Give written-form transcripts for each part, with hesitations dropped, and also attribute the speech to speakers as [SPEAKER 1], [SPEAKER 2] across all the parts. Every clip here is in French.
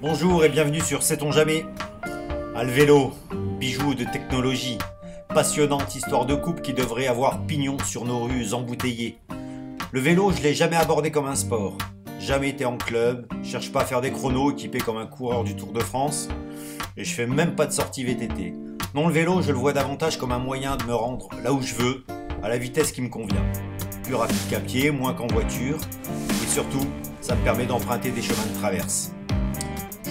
[SPEAKER 1] Bonjour et bienvenue sur Sait-on jamais. Le vélo, bijou de technologie, passionnante histoire de couple qui devrait avoir pignon sur nos rues embouteillées. Le vélo, je l'ai jamais abordé comme un sport, jamais été en club, cherche pas à faire des chronos équipés comme un coureur du Tour de France, et je fais même pas de sortie VTT. Non, le vélo, je le vois davantage comme un moyen de me rendre là où je veux, à la vitesse qui me convient. Plus rapide qu'à pied, moins qu'en voiture, et surtout, ça me permet d'emprunter des chemins de traverse.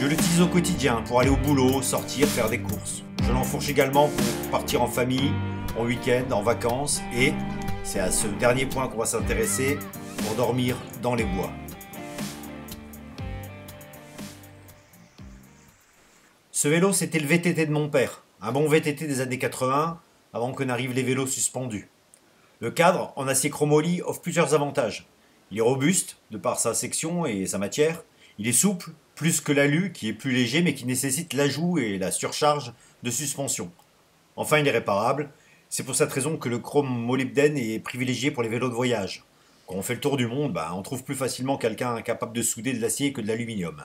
[SPEAKER 1] Je l'utilise au quotidien pour aller au boulot, sortir, faire des courses. Je l'enfourche également pour partir en famille, en week-end, en vacances et, c'est à ce dernier point qu'on va s'intéresser, pour dormir dans les bois. Ce vélo, c'était le VTT de mon père. Un bon VTT des années 80, avant que n'arrivent les vélos suspendus. Le cadre en acier chromoly offre plusieurs avantages. Il est robuste, de par sa section et sa matière. Il est souple, plus que l'alu, qui est plus léger, mais qui nécessite l'ajout et la surcharge de suspension. Enfin, il est réparable. C'est pour cette raison que le chrome molybdène est privilégié pour les vélos de voyage. Quand on fait le tour du monde, on trouve plus facilement quelqu'un capable de souder de l'acier que de l'aluminium.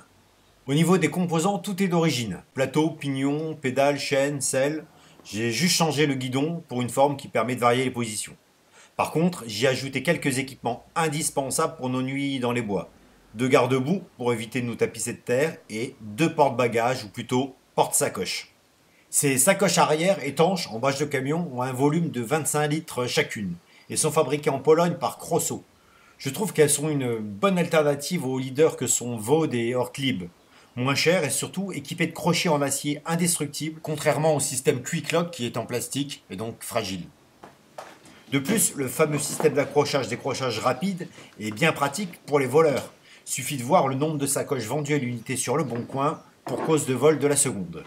[SPEAKER 1] Au niveau des composants, tout est d'origine. Plateau, pignon, pédales, chaîne, selle. J'ai juste changé le guidon pour une forme qui permet de varier les positions. Par contre, j'y ai ajouté quelques équipements indispensables pour nos nuits dans les bois. 2 garde-boue pour éviter de nous tapisser de terre et 2 porte-bagages ou plutôt porte-sacoches. Ces sacoches arrière étanches en bâche de camion ont un volume de 25 litres chacune et sont fabriquées en Pologne par Crosso. Je trouve qu'elles sont une bonne alternative aux leaders que sont Vaud et Ortlieb. Moins chères et surtout équipées de crochets en acier indestructible, contrairement au système Quick Lock qui est en plastique et donc fragile. De plus, le fameux système d'accrochage-décrochage rapide est bien pratique pour les voleurs. Suffit de voir le nombre de sacoches vendues à l'unité sur le bon coin pour cause de vol de la seconde.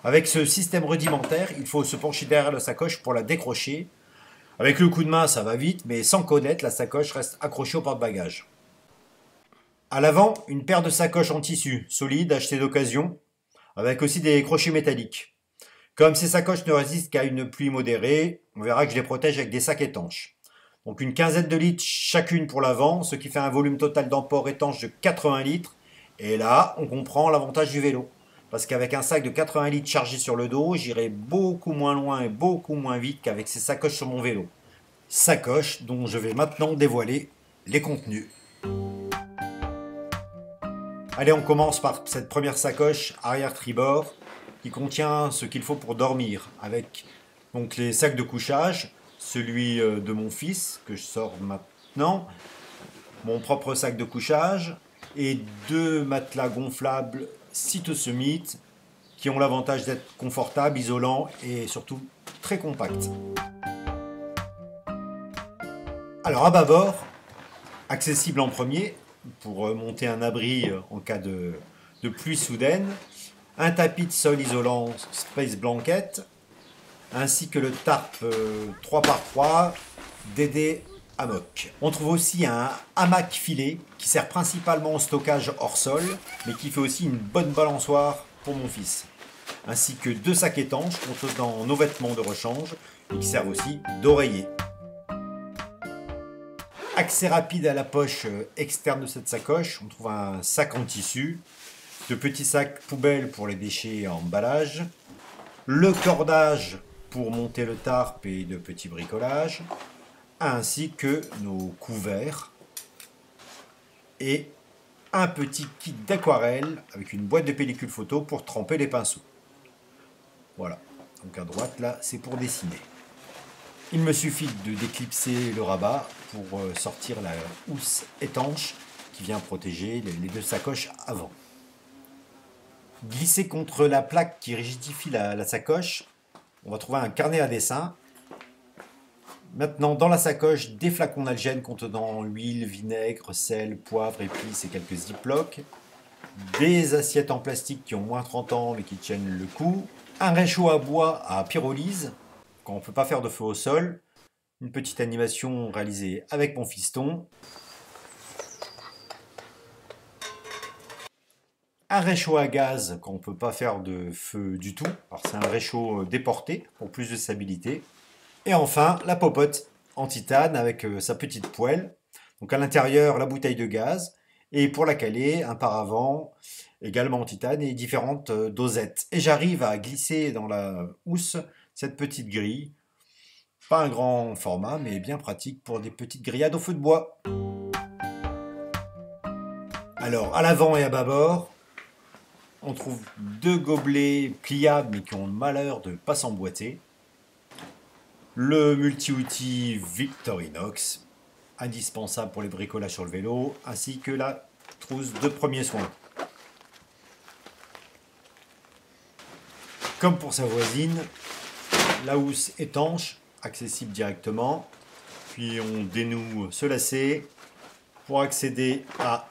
[SPEAKER 1] Avec ce système rudimentaire, il faut se pencher derrière la sacoche pour la décrocher. Avec le coup de main, ça va vite, mais sans connaître, la sacoche reste accrochée au porte-bagages. À l'avant, une paire de sacoches en tissu, solide, achetée d'occasion, avec aussi des crochets métalliques. Comme ces sacoches ne résistent qu'à une pluie modérée, on verra que je les protège avec des sacs étanches. Donc une quinzaine de litres chacune pour l'avant, ce qui fait un volume total d'emport étanche de 80 litres. Et là, on comprend l'avantage du vélo. Parce qu'avec un sac de 80 litres chargé sur le dos, j'irai beaucoup moins loin et beaucoup moins vite qu'avec ces sacoches sur mon vélo. Sacoches dont je vais maintenant dévoiler les contenus. Allez, on commence par cette première sacoche arrière tribord qui contient ce qu'il faut pour dormir, avec donc les sacs de couchage, celui de mon fils que je sors maintenant, mon propre sac de couchage et 2 matelas gonflables Cytosummit qui ont l'avantage d'être confortables, isolants et surtout très compacts. Alors à bâbord, accessible en premier pour monter un abri en cas de pluie soudaine, un tapis de sol isolant Space Blanket, ainsi que le tarp 3x3 DD Hammock. On trouve aussi un hamac filet qui sert principalement au stockage hors sol, mais qui fait aussi une bonne balançoire pour mon fils. Ainsi que 2 sacs étanches contenant nos vêtements de rechange et qui servent aussi d'oreiller. Accès rapide à la poche externe de cette sacoche, on trouve un sac en tissu, de petits sacs poubelles pour les déchets et emballage, le cordage pour monter le tarp et de petits bricolages, ainsi que nos couverts et un petit kit d'aquarelle avec une boîte de pellicule photo pour tremper les pinceaux. Voilà, donc à droite là c'est pour dessiner. Il me suffit de déclipser le rabat pour sortir la housse étanche qui vient protéger les 2 sacoches avant. Glissé contre la plaque qui rigidifie la sacoche, on va trouver un carnet à dessin. Maintenant, dans la sacoche, des flacons d'algène contenant huile, vinaigre, sel, poivre, épices et quelques ziplocs. Des assiettes en plastique qui ont moins 30 ans mais qui tiennent le coup. Un réchaud à bois à pyrolyse, quand on ne peut pas faire de feu au sol. Une petite animation réalisée avec mon fiston. Un réchaud à gaz quand on ne peut pas faire de feu du tout. Alors c'est un réchaud déporté pour plus de stabilité. Et enfin, la popote en titane avec sa petite poêle. Donc à l'intérieur, la bouteille de gaz Et pour la caler, un paravent également en titane et différentes dosettes. Et j'arrive à glisser dans la housse cette petite grille. Pas un grand format, mais bien pratique pour des petites grillades au feu de bois. Alors, à l'avant et à bâbord, on trouve deux gobelets pliables mais qui ont le malheur de ne pas s'emboîter. Le multi-outil Victorinox, indispensable pour les bricolages sur le vélo, ainsi que la trousse de premiers soins. Comme pour sa voisine, la housse étanche, accessible directement, puis on dénoue ce lacet pour accéder à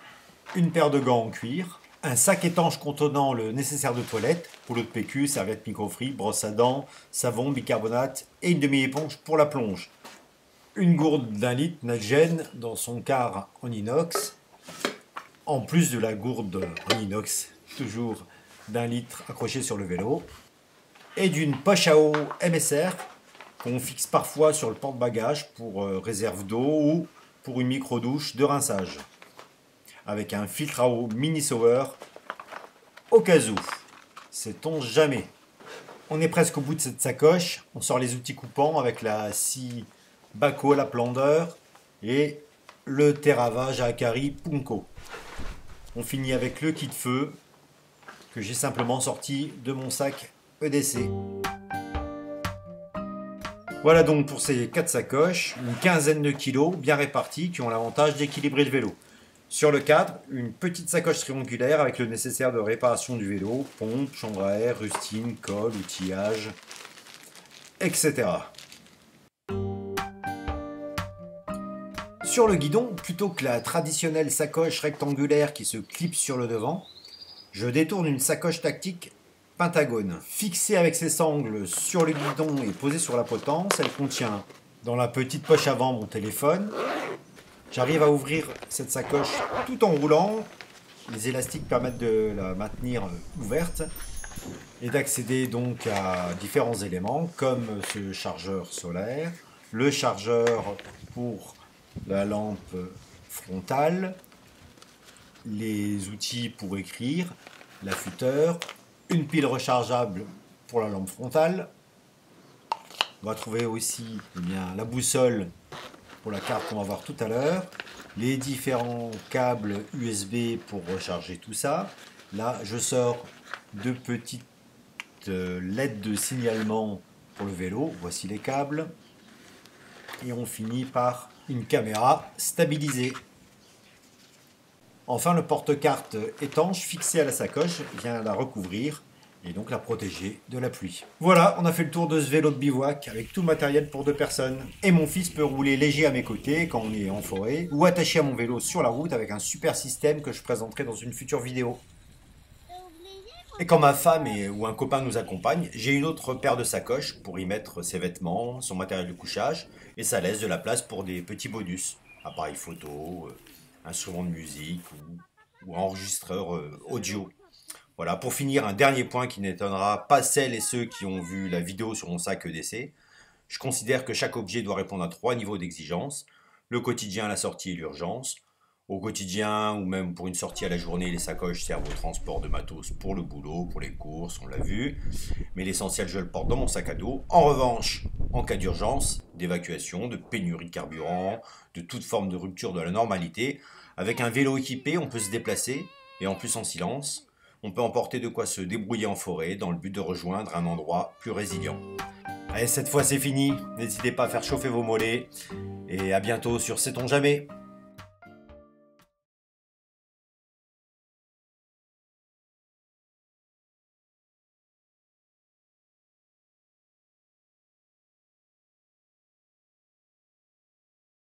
[SPEAKER 1] une paire de gants en cuir, un sac étanche contenant le nécessaire de toilette, rouleau de PQ, serviette microfibre, brosse à dents, savon, bicarbonate et une demi-éponge pour la plonge. Une gourde d'1 litre Nalgene dans son quart en inox, en plus de la gourde en inox, toujours d'1 litre accrochée sur le vélo, et d'une poche à eau MSR qu'on fixe parfois sur le porte-bagages pour réserve d'eau ou pour une micro-douche de rinçage, avec un filtre à eau mini Sauer au cas où, sait-on jamais. On est presque au bout de cette sacoche, on sort les outils coupants avec la scie Baco, la Plandeur et le Terravage à Akari Punko. On finit avec le kit feu que j'ai simplement sorti de mon sac EDC. Voilà donc pour ces 4 sacoches, une quinzaine de kilos bien répartis qui ont l'avantage d'équilibrer le vélo. Sur le cadre, une petite sacoche triangulaire avec le nécessaire de réparation du vélo, pompe, chambre à air, rustine, colle, outillage, etc. Sur le guidon, plutôt que la traditionnelle sacoche rectangulaire qui se clipse sur le devant, je détourne une sacoche tactique Pentagone. Fixée avec ses sangles sur le guidon et posée sur la potence, elle contient dans la petite poche avant mon téléphone. J'arrive à ouvrir cette sacoche tout en roulant. Les élastiques permettent de la maintenir ouverte et d'accéder donc à différents éléments comme ce chargeur solaire, le chargeur pour la lampe frontale, les outils pour écrire, l'affûteur, une pile rechargeable pour la lampe frontale. On va trouver aussi la boussole pour la carte qu'on va voir tout à l'heure, les différents câbles USB pour recharger tout ça. Là, je sors deux petites LED de signalement pour le vélo. Voici les câbles. Et on finit par une caméra stabilisée. Enfin, le porte-carte étanche fixé à la sacoche vient la recouvrir et donc la protéger de la pluie. Voilà, on a fait le tour de ce vélo de bivouac avec tout le matériel pour 2 personnes. Et mon fils peut rouler léger à mes côtés quand on est en forêt ou attaché à mon vélo sur la route avec un super système que je présenterai dans une future vidéo. Et quand ma femme ou un copain nous accompagne, j'ai une autre paire de sacoches pour y mettre ses vêtements, son matériel de couchage et ça laisse de la place pour des petits bonus, appareil photo, instrument de musique ou enregistreur audio. Voilà, pour finir, un dernier point qui n'étonnera pas celles et ceux qui ont vu la vidéo sur mon sac EDC. Je considère que chaque objet doit répondre à 3 niveaux d'exigence. Le quotidien, la sortie et l'urgence. Au quotidien ou même pour une sortie à la journée, les sacoches servent au transport de matos pour le boulot, pour les courses, on l'a vu. Mais l'essentiel, je le porte dans mon sac à dos. En revanche, en cas d'urgence, d'évacuation, de pénurie de carburant, de toute forme de rupture de la normalité, avec un vélo équipé, on peut se déplacer et en plus en silence. On peut emporter de quoi se débrouiller en forêt dans le but de rejoindre un endroit plus résilient. Allez, cette fois c'est fini. N'hésitez pas à faire chauffer vos mollets. Et à bientôt sur Sait-on jamais.